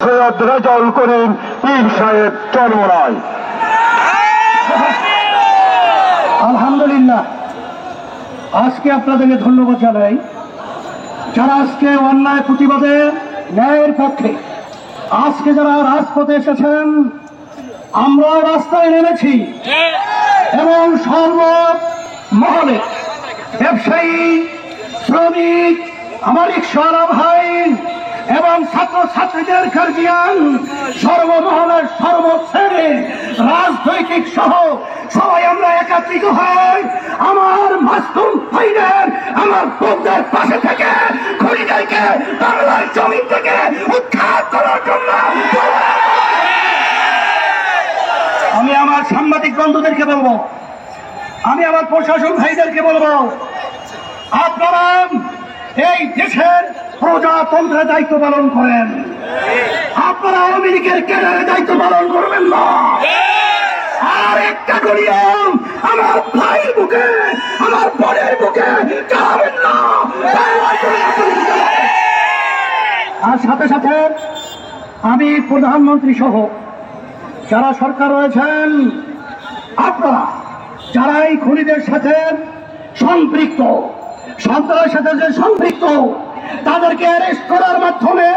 সৈয়দ রেজাউল করিম পীর সাহেব চরমোনাই। আলহামদুলিল্লাহ, আজকে আপনাদেরকে ধন্যবাদ জানাই যারা আজকে অন্যায় প্রতিবাদে ন্যায়ের পক্ষে আজকে যারা রাজপথে এসেছেন। আমরাও রাস্তায় নেমেছি এবং সর্বমহলে ব্যবসায়ী, শ্রমিক, আমার রিকশাওয়ালা ভাই এবং ছাত্রছাত্রীদের গার্জিয়ান, সর্বমহলের সর্বশ্রেণীর রাজনৈতিক সহ সবাই আমরা একত্রিত হই আমার মাসুম ভাইদের, আমার বোনদের পাশে থেকে খুনিদেরকে বাংলার জমিন থেকে উৎখাত করার জন্য। আমি আমার সাংবাদিক বন্ধুদেরকে বলবো, আমি আমার প্রশাসন ভাইদেরকে বলবো, আপনারা এই দেশের প্রজাতন্ত্রের দায়িত্ব পালন করেন, আপনারা আওয়ামী লীগের ক্যাডারের দায়িত্ব পালন করবেন না। আর একটা করিয়াম আমার ভাইয়ের বুকে, আমার বোনের বুকে যাবেন না। আর সাথে সাথে আমি প্রধানমন্ত্রী সহ যারা সরকার রয়েছেন, আপনারা যারা এই খুনিদের সাথে সম্পৃক্ত, সন্ত্রাসের সাথে যে সম্পৃক্ত, তাদেরকে অ্যারেস্ট করার মাধ্যমে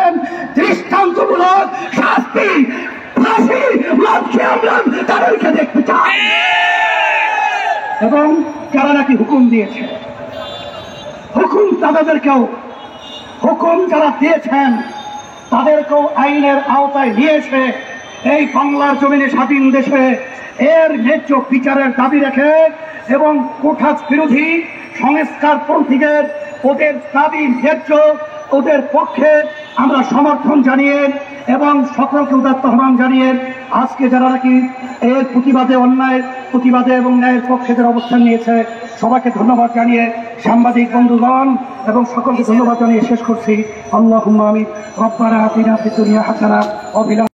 দৃষ্টান্তমূলক শাস্তি, ফাঁসি, মাফি আমরা তাদেরকে দেখতে চাই। এবং যারা নাকি হুকুম দিয়েছে, হুকুম তাদেরকেও, হুকুম যারা দিয়েছেন তাদেরকেও আইনের আওতায় নিয়েছে এই বাংলার জমিনে স্বাধীন দেশে এর ন্যায্য বিচারের দাবি রেখে এবং কোঠাস বিরোধী সংস্কারপন্থীদের ওদের দাবি ন্যায্য, ওদের পক্ষে আমরা সমর্থন জানিয়ে এবং সকলকে উদাত্ত আহ্বান জানিয়ে আজকে যারা নাকি এর প্রতিবাদে, অন্যায় প্রতিবাদে এবং ন্যায়ের পক্ষে যারা অবস্থান নিয়েছে সবাইকে ধন্যবাদ জানিয়ে, সাংবাদিক বন্ধুগণ এবং সকলকে ধন্যবাদ জানিয়ে শেষ করছি। আল্লাহুম্মা আমিন। রব্বানা আতিনা ফিদ দুনিয়া হাসানাহ ওয়া ফিল